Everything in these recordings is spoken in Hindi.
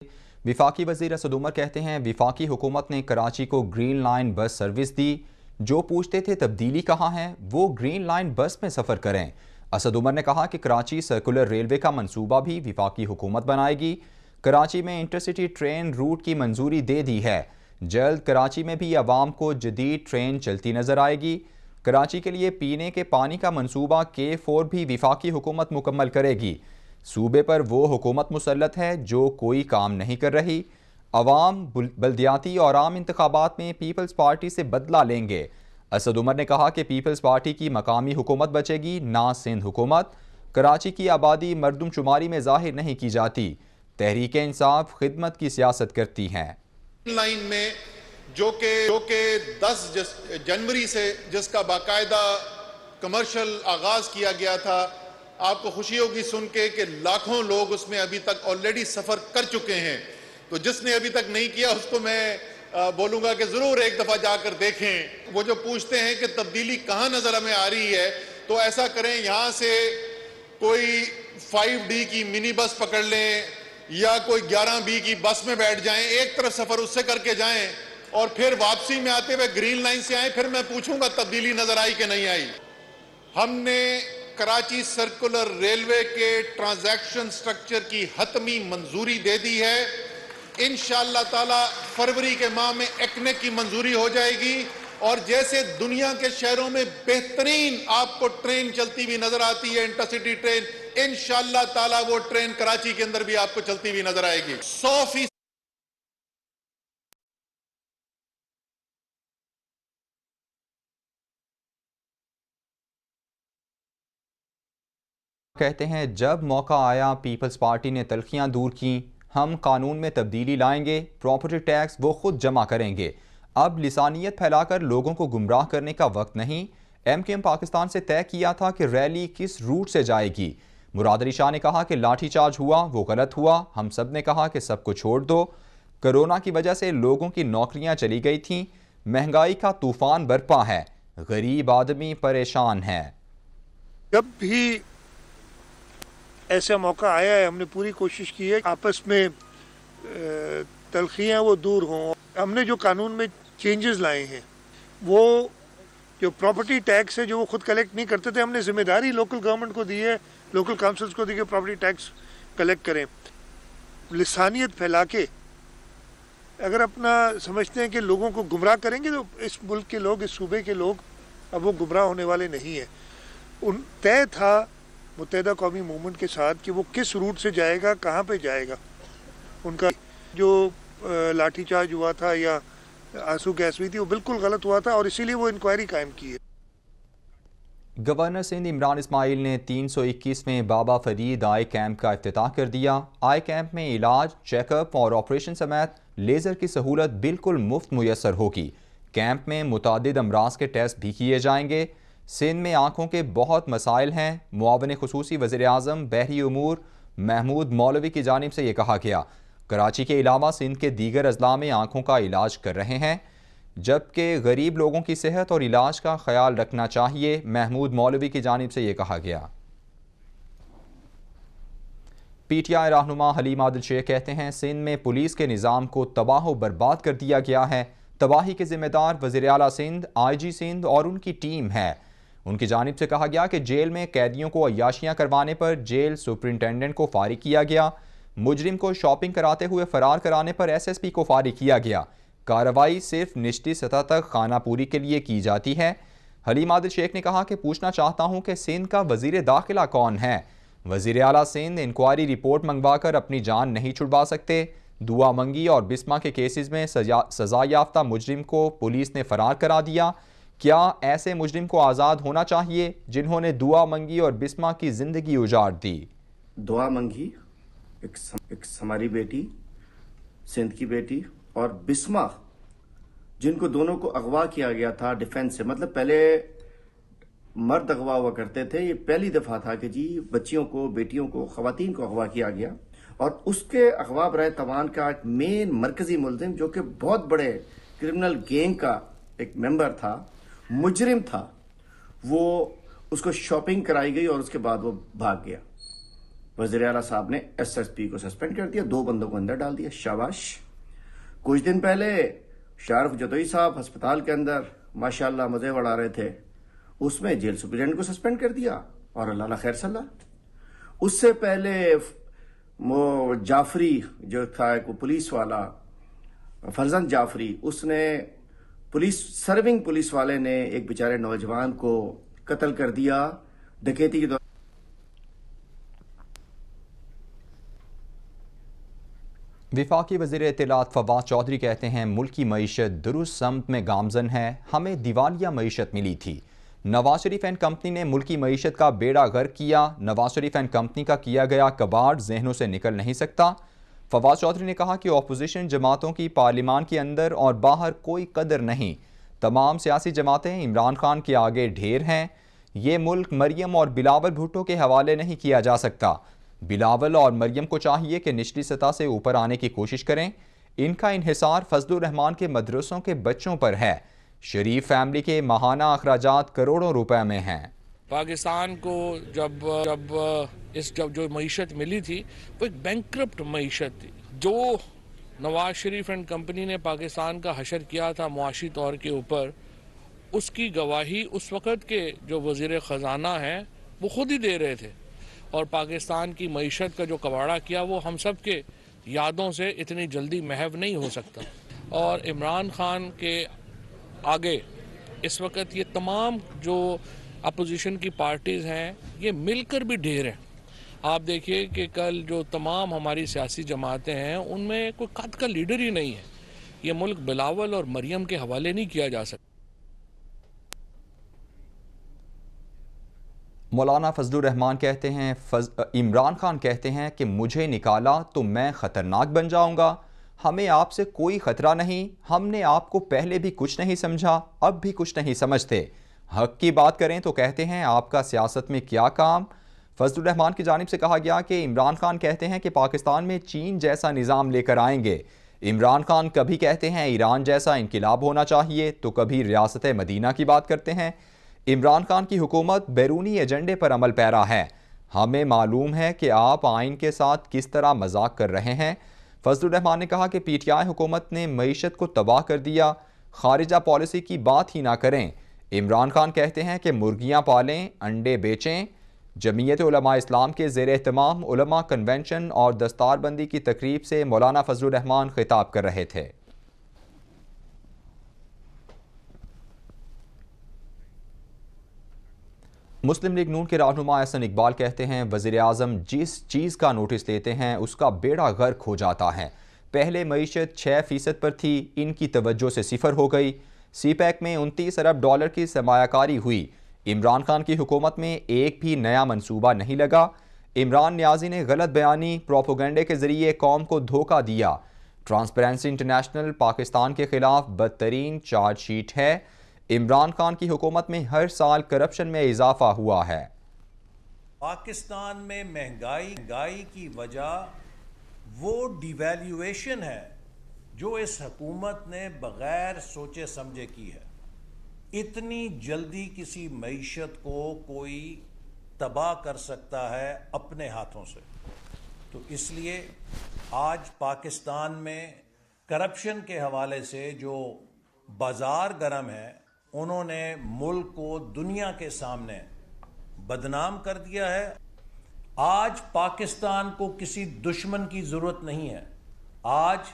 विफाकी वज़ीर असद उमर कहते हैं विफाकी हुकूमत ने कराची को ग्रीन लाइन बस सर्विस दी। जो पूछते थे तब्दीली कहाँ है, वो ग्रीन लाइन बस में सफ़र करें। असद उमर ने कहा कि कराची सर्कुलर रेलवे का मंसूबा भी विफाकी हुकूमत बनाएगी। कराची में इंटरसिटी ट्रेन रूट की मंजूरी दे दी है। जल्द कराची में भी आवाम को जदीद ट्रेन चलती नज़र आएगी। कराची के लिए पीने के पानी का मंसूबा K4 भी विफाकी हुकूमत मुकम्मल करेगी। सूबे पर वो हुकूमत मुसल्लत है जो कोई काम नहीं कर रही। अवाम बल्दियाती और आम इंतखाबात में पीपल्स पार्टी से बदला लेंगे। असद उमर ने कहा कि पीपल्स पार्टी की मकामी हुकूमत बचेगी, ना सिंध हुकूमत। कराची की आबादी मरदमशुमारी में जाहिर नहीं की जाती। तहरीक इंसाफ खिदमत की सियासत करती हैं। लाइन में जो के 10 जनवरी से जिसका बाकायदा कमर्शियल आगाज किया गया था, आपको खुशी होगी सुन के कि लाखों लोग उसमें अभी तक ऑलरेडी सफर कर चुके हैं। तो जिसने अभी तक नहीं किया उसको मैं बोलूंगा कि जरूर एक दफा जाकर देखें। वो जो पूछते हैं कि तब्दीली कहां नजर हमें आ रही है, तो ऐसा करें यहां से कोई 5D की मिनी बस पकड़ लें या कोई 11B की बस में बैठ जाएं, एक तरफ सफर उससे करके जाएं और फिर वापसी में आते हुए ग्रीन लाइन से आए। फिर मैं पूछूंगा तब्दीली नजर आई कि नहीं आई। हमने कराची सर्कुलर रेलवे के ट्रांजैक्शन स्ट्रक्चर की हतमी मंजूरी दे दी है। इंशाअल्लाह ताला फरवरी के माह में एक्नेक की मंजूरी हो जाएगी और जैसे दुनिया के शहरों में बेहतरीन आपको ट्रेन चलती हुई नजर आती है, इंटरसिटी ट्रेन, इंशाअल्लाह ताला वो ट्रेन कराची के अंदर भी आपको चलती हुई नजर आएगी। 100% कहते हैं जब मौका आया पीपल्स पार्टी ने तलखियां दूर की। हम कानून में तब्दीली लाएंगे, प्रॉपर्टी टैक्स वो खुद जमा करेंगे। अब लिसानियत फैलाकर लोगों को गुमराह करने का वक्त नहीं। MKM पाकिस्तान से तय किया था कि रैली किस रूट से जाएगी। मुराद अली शाह ने कहा कि लाठीचार्ज हुआ वो गलत हुआ। हम सब ने कहा कि सबको छोड़ दो। कोरोना की वजह से लोगों की नौकरियां चली गई थीं। महंगाई का तूफान बरपा है। गरीब आदमी परेशान है। जब भी ऐसा मौका आया है हमने पूरी कोशिश की है आपस में तलखियाँ वो दूर हों। हमने जो कानून में चेंजेस लाए हैं, वो जो प्रॉपर्टी टैक्स है जो वो खुद कलेक्ट नहीं करते थे, हमने जिम्मेदारी लोकल गवर्नमेंट को दी है, लोकल काउंसिल्स को दी कि प्रॉपर्टी टैक्स कलेक्ट करें। लिसानियत फैला के अगर अपना समझते हैं कि लोगों को गुमराह करेंगे तो इस मुल्क के लोग, इस सूबे के लोग अब वो गुमराह होने वाले नहीं है। उन तय था मुत्तहिदा कौमी मूवमेंट के साथ कि वो किस रूट से जाएगा, कहाँ पे जाएगा। उनका जो लाठीचार्ज हुआ था या आंसू गैस हुई थी वो बिल्कुल गलत हुआ था और इसीलिए वो इंक्वायरी कायम की है। गवर्नर सिंध इमरान इस्माइल ने 321वें बाबा फरीद आई कैंप का इफ्तिताह कर दिया। आई कैंप में इलाज, चेकअप और ऑपरेशन समेत लेज़र की सहूलत बिल्कुल मुफ्त मुयसर होगी। कैंप में मुतादिद अमराज के टेस्ट भी किए जाएंगे। सिंध में आँखों के बहुत मसाइल हैं। मुआवन खुसूसी वज़ीर आज़म बहरी उमूर महमूद मौलवी की जानिब से ये कहा गया। कराची के अलावा सिंध के दीगर अजला में आँखों का इलाज कर रहे हैं, जबकि गरीब लोगों की सेहत और इलाज का ख्याल रखना चाहिए। महमूद मौलवी की जानिब से ये कहा गया। PTI रहनुमा हलीम आदिल शेख कहते हैं सिंध में पुलिस के निज़ाम को तबाह बर्बाद कर दिया गया है। तबाही के जिम्मेदार वज़ीर आला सिंध, IG सिंध और उनकी टीम है। उनकी जानिब से कहा गया कि जेल में कैदियों को अय्याशियाँ करवाने पर जेल सुपरिटेंडेंट को फारिग किया गया। मुजरिम को शॉपिंग कराते हुए फरार कराने पर SSP को फारिग किया गया। कार्रवाई सिर्फ निचली सतह तक खानापूरी के लिए की जाती है। हलीम आदिल शेख ने कहा कि पूछना चाहता हूँ कि सिंध का वज़ीर दाखिला कौन है। वज़ीर आला सिंध इंक्वायरी रिपोर्ट मंगवा कर अपनी जान नहीं छुड़वा सकते। दुआ मंगी और बिस्मा के केसेस में सजा याफ्ता मुजरिम को पुलिस ने फरार करा दिया। क्या ऐसे मुजरिम को आज़ाद होना चाहिए जिन्होंने दुआ मंगी और बिस्मा की जिंदगी उजाड़ दी? दुआ मंगी एक हमारी बेटी, सिंध की बेटी, और बिस्मा जिनको दोनों को अगवा किया गया था डिफेंस से। मतलब पहले मर्द अगवा हुआ करते थे, ये पहली दफा था कि जी बच्चियों को, बेटियों को, खवातीन को अगवा किया गया। और उसके अगवा बराए तवान का एक मेन मरकजी मुलजिम जो कि बहुत बड़े क्रिमिनल गैंग का एक मेंबर था, मुजरिम था, वो उसको शॉपिंग कराई गई और उसके बाद वो भाग गया। वज़ीर आला साहब ने SSP को सस्पेंड कर दिया, 2 बंदों को अंदर डाल दिया, शाबाश। कुछ दिन पहले शारिफ जदोई साहब अस्पताल के अंदर माशाल्लाह मजे उड़ा रहे थे, उसमें जेल सुप्रीडेंट को सस्पेंड कर दिया और अल्लाह खैर सल्ला। उससे पहले वो जाफरी जो था एक पुलिस वाला, फरजंद जाफरी, उसने सर्विंग पुलिस वाले ने एक बेचारे नौजवान को कत्ल कर दिया डकैती के दौरान। विफाकी वज़ीर इत्तलात फवाद चौधरी कहते हैं मुल्क की मईशत दुरुस्त समत में गामजन है, हमें दिवालिया मईशत मिली थी। नवाज शरीफ एंड कंपनी ने मुल्क की मईशत का बेड़ा गर्क किया। नवाज शरीफ एंड कंपनी का किया गया कबाड़ जहनों से निकल नहीं सकता। फवाद चौधरी ने कहा कि अपोजिशन जमातों की पार्लियामान के अंदर और बाहर कोई कदर नहीं, तमाम सियासी जमातें इमरान खान के आगे ढेर हैं। ये मुल्क मरियम और बिलावल भुट्टो के हवाले नहीं किया जा सकता। बिलावल और मरियम को चाहिए कि निचली सतह से ऊपर आने की कोशिश करें। इनका इन्हिसार फजलुर रहमान के मदरसों के बच्चों पर है। शरीफ फैमिली के माहाना अखराजात करोड़ों रुपए में हैं। पाकिस्तान को जब जो मईशत मिली थी वो एक बैंकरप्ट मईशत थी। जो नवाज शरीफ एंड कंपनी ने पाकिस्तान का हशर किया था मुआशी तौर के ऊपर, उसकी गवाही उस वक़्त के जो वज़ीर ख़जाना हैं वो खुद ही दे रहे थे। और पाकिस्तान की मईशत का जो कबाड़ा किया वो हम सब के यादों से इतनी जल्दी महव नहीं हो सकता। और इमरान खान के आगे इस वक्त ये तमाम जो अपोजिशन की पार्टीज़ हैं ये मिलकर भी ढेर हैं। आप देखिए कि कल जो तमाम हमारी सियासी जमातें हैं उनमें कोई कद का लीडर ही नहीं है। ये मुल्क बिलावल और मरियम के हवाले नहीं किया जा सकता। मौलाना फजलुर रहमान कहते हैं इमरान खान कहते हैं कि मुझे निकाला तो मैं ख़तरनाक बन जाऊंगा। हमें आपसे कोई ख़तरा नहीं, हमने आपको पहले भी कुछ नहीं समझा, अब भी कुछ नहीं समझते। हक की बात करें तो कहते हैं आपका सियासत में क्या काम। फजलुर रहमान की जानिब से कहा गया कि इमरान खान कहते हैं कि पाकिस्तान में चीन जैसा निज़ाम लेकर आएंगे। इमरान खान कभी कहते हैं ईरान जैसा इनकिलाब होना चाहिए तो कभी रियासत मदीना की बात करते हैं। इमरान खान की हुकूमत बैरूनी एजेंडे पर अमल पैरा है। हमें मालूम है कि आप आइन के साथ किस तरह मजाक कर रहे हैं। फजलुर रहमान ने कहा कि PTI हुकूमत ने मईशत को तबाह कर दिया, खारिजा पॉलिसी की बात ही ना करें। इमरान खान कहते हैं कि मुर्गियाँ पालें, अंडे बेचें। जमीयत उलमा इस्लाम के ज़ेर एहतमाम उलमा कन्वेंशन और दस्तारबंदी की तकरीब से मौलाना फजलुर रहमान खिताब कर रहे थे। मुस्लिम लीग नून के रहनुमा एहसन इकबाल कहते हैं वज़ीर आज़म जिस चीज़ का नोटिस लेते हैं उसका बेड़ा गर्क हो जाता है। पहले मईशत 6% पर थी, इनकी तवज्जो से सिफर हो गई। CPEC में 29 अरब डॉलर की सरमायाकारी हुई। इमरान खान की हुकूमत में एक भी नया मंसूबा नहीं लगा। इमरान न्याजी ने गलत बयानी प्रोपोगंडे के ज़रिए कौम को धोखा दिया। ट्रांसपेरेंसी इंटरनेशनल पाकिस्तान के खिलाफ बदतरीन चार्जशीट है। इमरान खान की हुकूमत में हर साल करप्शन में इजाफा हुआ है। पाकिस्तान में महंगाई की वजह वो डिवैल्यूएशन है जो इस हुकूमत ने बगैर सोचे समझे की है। इतनी जल्दी किसी मईशत को कोई तबाह कर सकता है अपने हाथों से। तो इसलिए आज पाकिस्तान में करप्शन के हवाले से जो बाजार गर्म है, उन्होंने मुल्क को दुनिया के सामने बदनाम कर दिया है। आज पाकिस्तान को किसी दुश्मन की जरूरत नहीं है। आज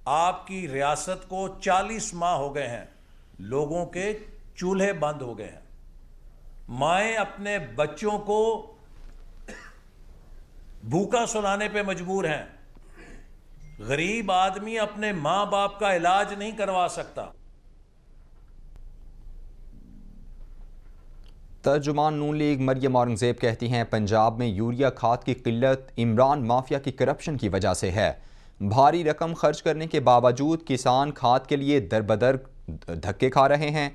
आपकी रियासत को 40 माह हो गए हैं, लोगों के चूल्हे बंद हो गए हैं, माएं अपने बच्चों को भूखा सुलाने पे मजबूर हैं, गरीब आदमी अपने मां बाप का इलाज नहीं करवा सकता। तर्जुमान नून लीग मरियम औरंगजेब कहती हैं पंजाब में यूरिया खाद की किल्लत इमरान माफिया की करप्शन की वजह से है। भारी रकम खर्च करने के बावजूद किसान खाद के लिए दरबदर धक्के खा रहे हैं।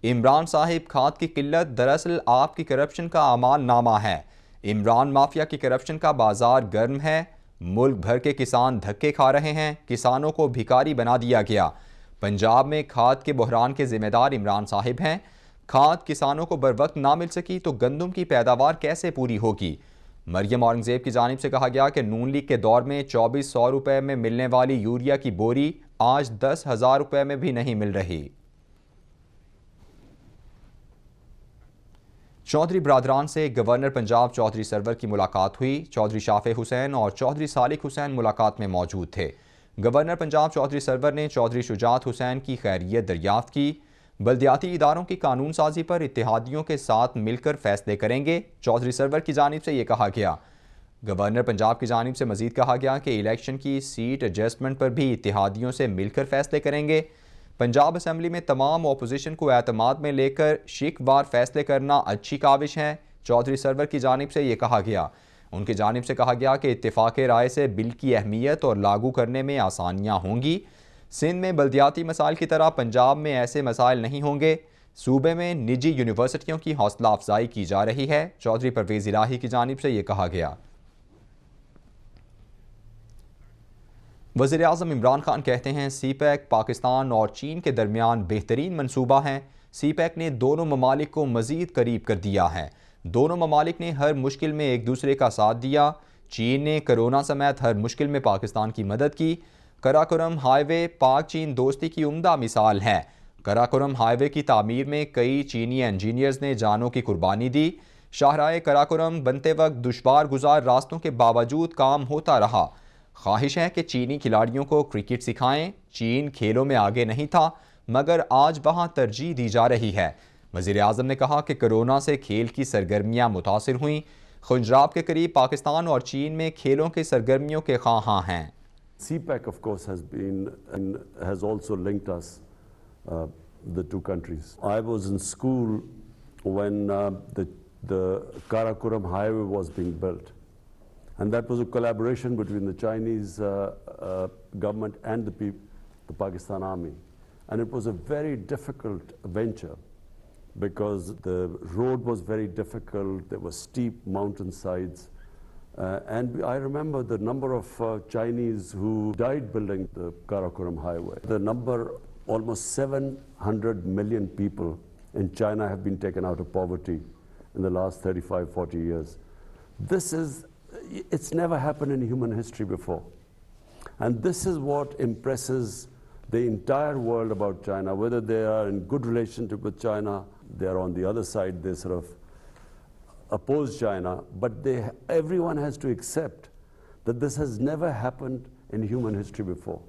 इमरान साहिब खाद की किल्लत दरअसल आपकी करप्शन का अमाल नामा है। इमरान माफिया की करप्शन का बाजार गर्म है। मुल्क भर के किसान धक्के खा रहे हैं। किसानों को भिखारी बना दिया गया। पंजाब में खाद के बहरान के जिम्मेदार इमरान साहिब हैं। खाद किसानों को बर वक्त ना मिल सकी तो गंदम की पैदावार कैसे पूरी होगी। मरियम औरंगजेब की जानिब से कहा गया कि नून लीग के दौर में 2400 रुपए में मिलने वाली यूरिया की बोरी आज 10,000 रुपए में भी नहीं मिल रही। चौधरी बरादरान से गवर्नर पंजाब चौधरी सरवर की मुलाकात हुई। चौधरी शाफे हुसैन और चौधरी सालिक हुसैन मुलाकात में मौजूद थे। गवर्नर पंजाब चौधरी सरवर ने चौधरी शुजात हुसैन की खैरियत दरियाफ्त की। बल्दियाती इदारों की कानून साजी पर इत्तेहादियों के साथ मिलकर फैसले करेंगे, चौधरी सरवर की जानिब से ये कहा गया। गवर्नर पंजाब की जानिब से मजीद कहा गया कि इलेक्शन की सीट एडजस्टमेंट पर भी इत्तेहादियों से मिलकर फैसले करेंगे। पंजाब असम्बली में तमाम अपोजिशन को एतमाद में लेकर शिकवार फैसले करना अच्छी काविश है, चौधरी सरवर की जानिब से ये कहा गया। उनकी जानिब से कहा गया कि इत्तेफाक़े राय से बिल की अहमियत और लागू करने में आसानियाँ होंगी। सिंध में बल्दियाती मसाइल की तरह पंजाब में ऐसे मसाइल नहीं होंगे। सूबे में निजी यूनिवर्सिटियों की हौसला अफजाई की जा रही है, चौधरी परवेज़ इलाही की जानिब से ये कहा गया। वज़ीर आज़म इमरान खान कहते हैं सीपैक पाकिस्तान और चीन के दरमियान बेहतरीन मनसूबा है। सीपैक ने दोनों ममालिक को मज़ीद करीब कर दिया है। दोनों ममालिक ने हर मुश्किल में एक दूसरे का साथ दिया। चीन ने कोरोना समेत हर मुश्किल में पाकिस्तान की मदद की। कराकोरम हाईवे पाक चीन दोस्ती की उम्दा मिसाल है। कराकोरम हाईवे की तामीर में कई चीनी इंजीनियर्स ने जानों की कुर्बानी दी। शाहराह कराकोरम बनते वक्त दुश्वार गुजार रास्तों के बावजूद काम होता रहा। ख्वाहिश है कि चीनी खिलाड़ियों को क्रिकेट सिखाएं। चीन खेलों में आगे नहीं था, मगर आज वहां तरजीह दी जा रही है। वज़ीर आज़म ने कहा कि कोरोना से खेल की सरगर्मियां मुतासिर हुई। खुंजराब के करीब पाकिस्तान और चीन में खेलों की सरगर्मियों के ख्वाहां हैं। CPEC, of course, has also linked us, the two countries. I was in school when the Karakoram Highway was being built, and that was a collaboration between the Chinese government and the Pakistan Army, and it was a very difficult venture because the road was very difficult. There were steep mountainsides. And I remember the number of Chinese who died building the Karakoram Highway. The number, almost 700 million people in China have been taken out of poverty in the last 35, 40 years. It's never happened in human history before. And this is what impresses the entire world about China, whether they are in good relationship with China, they are on the other side, they sort of oppose China, but everyone has to accept that this has never happened in human history before.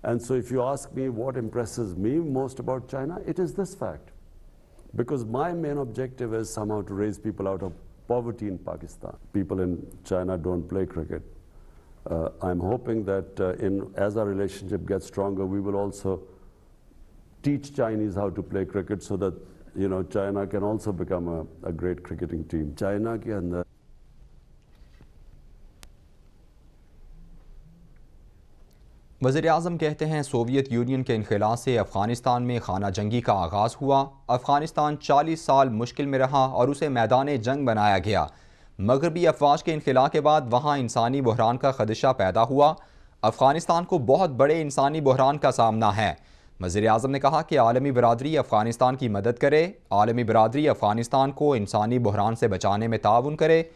And so if you ask me what impresses me most about China, it is this fact. Because my main objective is somehow to raise people out of poverty in Pakistan. People in China don't play cricket. I'm hoping that as our relationship gets stronger, we will also teach Chinese how to play cricket so that China can also become a great cricketing team. China के अंदर वज़ीर आज़म कहते हैं सोवियत यूनियन के इनखिला से अफ़गानिस्तान में खाना जंगी का आगाज़ हुआ। अफ़गानिस्तान 40 साल मुश्किल में रहा और उसे मैदान जंग बनाया गया। मगरबी अफवाज के इनखिला के बाद वहाँ इंसानी बहरान का खदशा पैदा हुआ। अफ़गानिस्तान को बहुत बड़े इंसानी बहरान का सामना है। वज़ीर आज़म ने कहा कि आलमी बरादरी अफ़गानिस्तान की मदद करे। आलमी बरादरी अफ़गानिस्तान को इंसानी बहरान से बचाने में ताउन करे।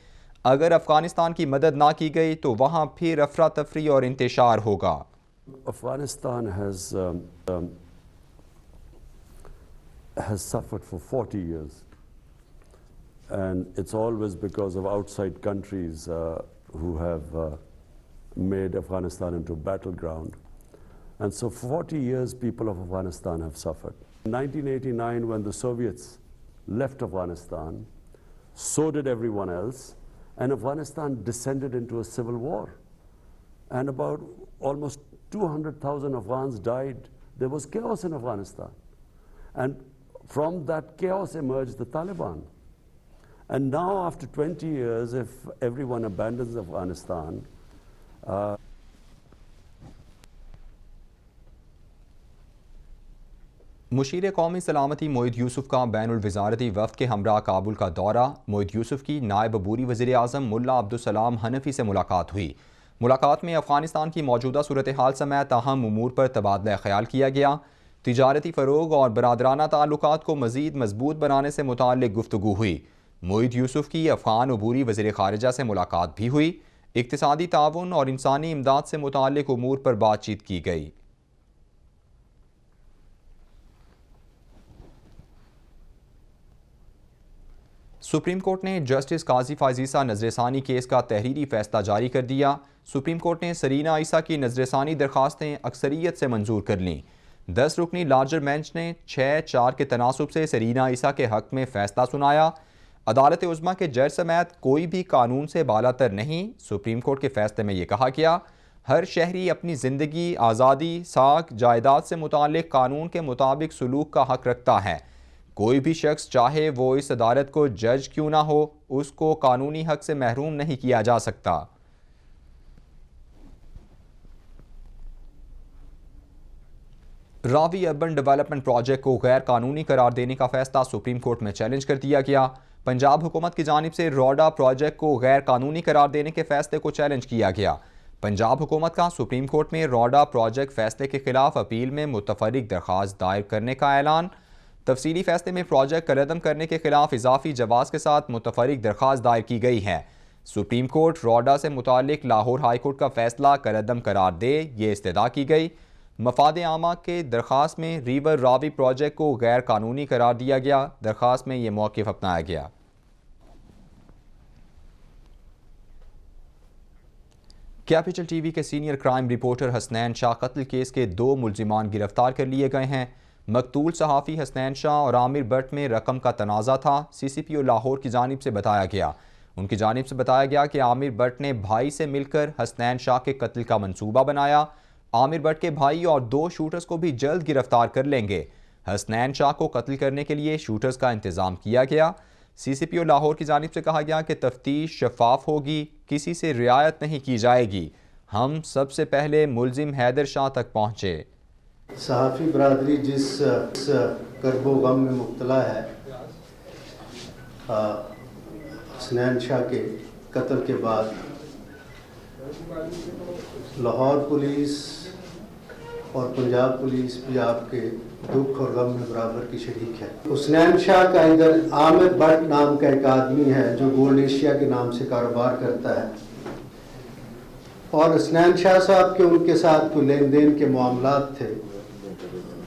अगर अफ़गानिस्तान की मदद ना की गई तो वहाँ फिर अफरा तफरी और इंतशार होगा। Afghanistan has suffered for 40 years, and it's always because of outside countries who have made Afghanistan into a battleground. And so 40 years people of Afghanistan have suffered. In 1989, when the Soviets left Afghanistan, so did everyone else, and Afghanistan descended into a civil war. And about almost 200,000 Afghans died. There was chaos in Afghanistan. And from that chaos emerged the Taliban. And now, after 20 years, if everyone abandons Afghanistan, Musheer कौमी सलामती मोहिद यूसुफ का बैनुल वज़ारती वफ़द के हमरा काबुल का दौरा। मोहिद यूसुफ की नायब अबूरी वज़ीर आज़म मुल्ला अब्दुलसलाम हनफी से मुलाकात हुई। मुलाकात में अफ़गानिस्तान की मौजूदा सूरत हाल समेत अहम उमूर पर तबादला ख्याल किया गया। तिजारती फ़रोग और बरादराना ताल्लुकात को मज़ीद मजबूत बनाने से मुताल्लिक़ गुफ्तगू हुई। मोईद यूसुफ की अफगान अबूरी वज़ीर ख़ारिजा से मुलाकात भी हुई। इक़्तिसादी ताउन और इंसानी इमदाद से मुताल्लिक़ उमूर पर बातचीत की गई। सुप्रीम कोर्ट ने जस्टिस काजी फाजीसा नजरसानी केस का तहरीरी फैसला जारी कर दिया। सुप्रीम कोर्ट ने सरीना ईसा की नजरसानी दरखास्तें अक्सरियत से मंजूर कर लीं। 10 रुकनी लार्जर बेंच ने 6-4 के तनासुब से सरीना ईसा के हक में फैसला सुनाया। अदालत उज़्मा के जज समेत कोई भी कानून से बालातर नहीं। सुप्रीम कोर्ट के फैसले में यह कहा गया, हर शहरी अपनी ज़िंदगी, आज़ादी, साख, जायदाद से मुताल्लिक़ कानून के मुताबिक सलूक का हक रखता है। कोई भी शख्स चाहे वो इस अदालत को जज क्यों ना हो, उसको कानूनी हक से महरूम नहीं किया जा सकता। रावी अर्बन डेवलपमेंट प्रोजेक्ट को गैर कानूनी करार देने का फैसला सुप्रीम कोर्ट में चैलेंज कर दिया गया। पंजाब हुकूमत की जानिब से रोडा प्रोजेक्ट को गैर कानूनी करार देने के फैसले को चैलेंज किया गया। पंजाब हुकूमत का सुप्रीम कोर्ट में रोडा प्रोजेक्ट फैसले के खिलाफ अपील में मुतफर्रिक दरख्वास्त दायर करने का ऐलान। तफसीली फैसले में प्रोजेक्ट कलअदम करने के खिलाफ इजाफी जवाज़ के साथ मुतफर्रिक दरख्वास्त दायर की गई है। सुप्रीम कोर्ट रोडा से मुतालिक लाहौर हाई कोर्ट का फैसला कलअदम करार दे, ये इस्तदा की गई। मफाद आमा के दरख्वास्त में रिवर रावी प्रोजेक्ट को गैर कानूनी करार दिया गया। दरख्वास्त में यह मौक़िफ़ अपनाया गया। कैपिटल टीवी के senior crime reporter Hasnain Shah कत्ल केस के 2 मुल्जिमान गिरफ्तार कर लिए गए हैं। मकतूल सहाफ़ी हसनैन शाह और आमिर भट्ट में रकम का तनाज़ा था। CCPO लाहौर की जानिब से बताया गया। उनकी जानिब से बताया गया कि आमिर भट्ट ने भाई से मिलकर हसनैन शाह के कत्ल का मंसूबा बनाया। आमिर भट्ट के भाई और 2 शूटर्स को भी जल्द गिरफ्तार कर लेंगे। हसनैन शाह को कत्ल करने के लिए शूटर्स का इंतज़ाम किया गया। CCPO लाहौर की जानिब से कहा गया कि तफ्तीश शफाफ होगी, किसी से रियायत नहीं की जाएगी। हम सबसे पहले मुलजिम हैदर शाह तक पहुँचे। सहाफ़ी बरादरी जिस करबो गम में मुब्तला है, हसनैन शाह के कत्ल के बाद लाहौर पुलिस और पंजाब पुलिस भी आपके दुख और गम में बराबर की शरीक है। हसनैन शाह का इधर आमिर भट्ट नाम का एक आदमी है जो गोल्ड एशिया के नाम से कारोबार करता है, और हसनैन शाह साहब के उनके साथ कोई लेन देन के मामलात थे।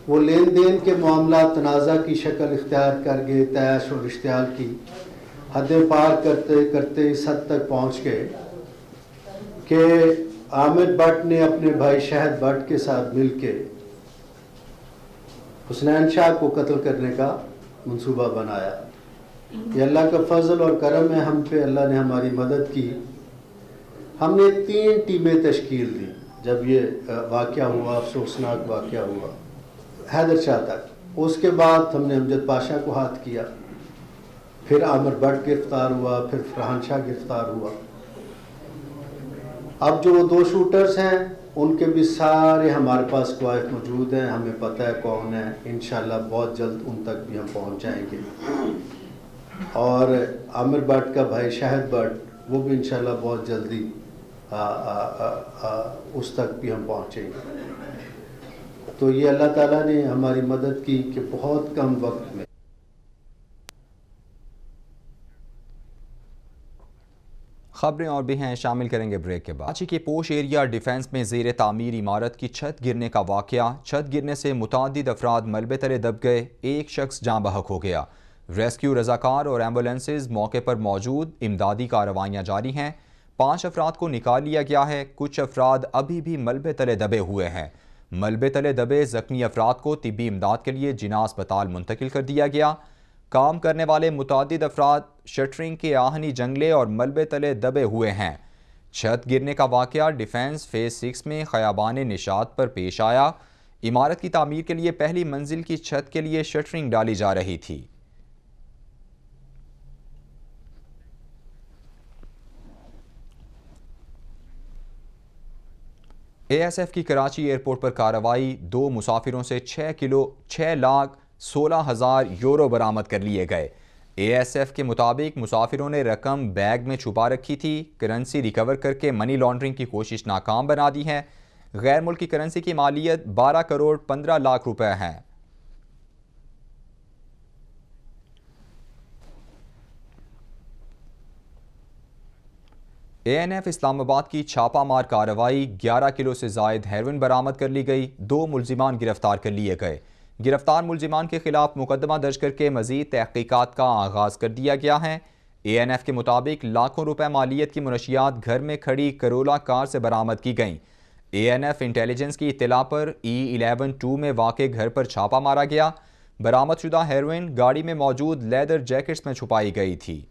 वो लेन देन के मामला तनाज़ा की शक्ल इख्तियार कर गए, तैश और इश्तियाल की हदें पार करते करते इस हद तक पहुँच गए कि आमिर भट्ट ने अपने भाई शहद भट्ट के साथ मिलके हसनैन शाह को कत्ल करने का मंसूबा बनाया। ये अल्लाह का फजल और करम है हम पे, अल्लाह ने हमारी मदद की। हमने 3 टीमें तश्कील दी जब ये वाक़या हुआ, अफसोसनाक वाक़या हुआ, हैदर शाह तक। उसके बाद हमने अमजद पाशा को हाथ किया, फिर आमिर भट्ट गिरफ्तार हुआ, फिर फरहान शाह गिरफ्तार हुआ। अब जो 2 शूटर्स हैं उनके भी सारे हमारे पास गवाह मौजूद हैं, हमें पता है कौन है। इंशाल्लाह बहुत जल्द उन तक भी हम पहुंच जाएंगे। और आमिर भट्ट का भाई शहद भट्ट, वो भी इंशाल्लाह बहुत जल्दी उस तक भी हम पहुंचेंगे। तो ये अल्लाह ताला ने हमारी मदद की कि बहुत कम वक्त में। खबरें और भी हैं, शामिल करेंगे ब्रेक के बाद। कराची के पोश एरिया डिफेंस में ज़ेर तामीर इमारत की छत गिरने का वाक़या। छत गिरने से मुतादिद अफराद मलबे तले दब गए, एक शख्स जाँ बहक हो गया। रेस्क्यू रज़ाकार और एम्बुलेंसेज मौके पर मौजूद, इमदादी कार्रवाइयाँ जारी हैं। 5 अफराद को निकाल लिया गया है। कुछ अफराद अभी भी मलबे तले दबे हुए हैं। मलबे तले दबे ज़ख्मी अफराद को तिब्बी इमदाद के लिए जिना अस्पताल मुंतकिल कर दिया गया। काम करने वाले मुतादिद अफराद शटरिंग के आहनी जंगले और मलबे तले दबे हुए हैं। छत गिरने का वाक़या डिफेंस फेज़ 6 में ख़याबान निशात पर पेश आया। इमारत की तामीर के लिए पहली मंजिल की छत के लिए शटरिंग डाली जा रही थी। ASF की कराची एयरपोर्ट पर कार्रवाई। 2 मुसाफिरों से 6,16,00,000 यूरो बरामद कर लिए गए। ASF के मुताबिक मुसाफिरों ने रकम बैग में छुपा रखी थी। करेंसी रिकवर करके मनी लॉन्ड्रिंग की कोशिश नाकाम बना दी है। गैर मुल्की करेंसी की मालियत 12 करोड़ 15 लाख रुपए है। ANF इस्लामाबाद की छापामार कार्रवाई 11 किलो से जायद हेरोइन बरामद कर ली गई। 2 मुल्जिमान गिरफ्तार कर लिए गए। गिरफ्तार मुल्जिमान के खिलाफ मुकदमा दर्ज करके मजीद तहकीकात का आगाज कर दिया गया है। ANF के मुताबिक लाखों रुपए मालियत की मुनशियात घर में खड़ी करोला कार से बरामद की गईं। ANF इंटेलिजेंस की इत्तला पर E11-2 में वाक़े घर पर छापा मारा गया। बरामद शुदा हेरोइन गाड़ी में मौजूद लेदर जैकेट्स में छुपाई गई थी।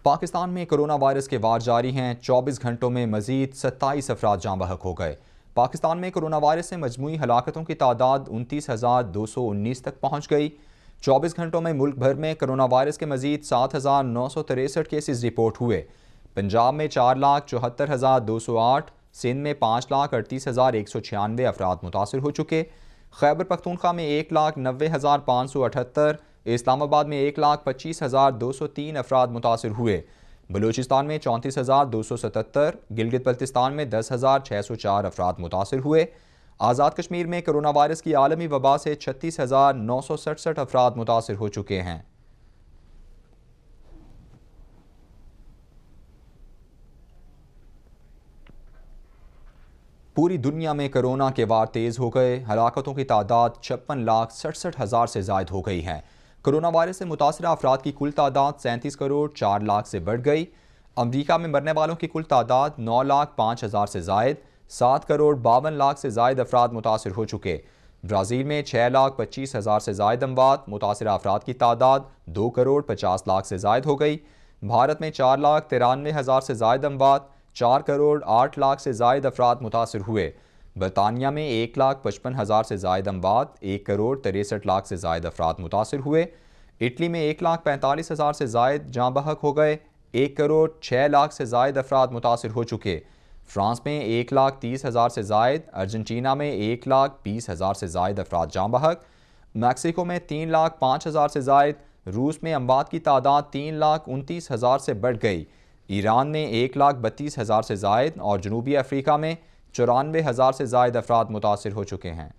पाकिस्तान में कोरोना वायरस के वार जारी हैं। 24 घंटों में मजीद 27 अफराद जाँ बहक हो गए। पाकिस्तान में कोरोना वायरस से मजमूई हलाकतों की तादाद 29,219 तक पहुँच गई। 24 घंटों में मुल्क भर में कोरोना वायरस के मजीद 7,963 केसेस रिपोर्ट हुए। पंजाब में 4,74,208, सिंध में 5,38,196 अफराद मुतासर हो चुके। खैबर पख्तूनख्वा में 1,90,578, इस्लामाबाद में 1,25,203 अफराद मुतासर हुए। बलूचिस्तान में 34,277, गिलगित बल्तिस्तान में 10,604 अफराद मुतासर हुए। आज़ाद कश्मीर में कोरोना वायरस की आलमी वबा से 36,967 अफराद मुतासर हो चुके हैं। पूरी दुनिया में कोरोना के वार तेज़ हो गए। हलाकतों की तादाद 56,67,000 से ज़ायद हो गई है। कोरोना वायरस से मुतासरा अफराद की कुल तादाद 37 करोड़ 4 लाख से बढ़ गई। अमरीका में मरने वालों की कुल तादाद 9,05,000 से ज़ायद, 7 करोड़ 52 लाख से ज़ायद अफराद मुतासर हो चुके। ब्राज़ील में 6,25,000 से ज़ायद अमवात, मुतासरा अफराद की तादाद 2 करोड़ 50 लाख से ज़ायद हो गई। भारत में 4,93,000 से ज़ायद अमवात, 4 करोड़ 8 लाख से ज़ायद अफराद मुतासर हुए। बरतानिया में 1,55,000 से ज़ायद अमवात, 1 करोड़ 63 लाख से ज़ायद अफराद मुतासर हुए। इटली में 1,45,000 से ज़ायद जाँ बहक हो गए, 1 करोड़ 6 लाख से ज़ायद अफराद मुतासर हो चुके। फ्रांस में 1,30,000 से ज़ायद, अर्जेंटीना में 1,20,000 से ज़ायद अफराद जाँ बहक, मैक्सिको में 3,05,000 से ज़ायद, रूस में अमवात की तादाद 3,29,000 से बढ़ गई। ईरान में 1,32,000 से ज़ायद और जनूबी अफ्रीका में 94,000 से ज़ायद अफराद मुतासर हो चुके हैं।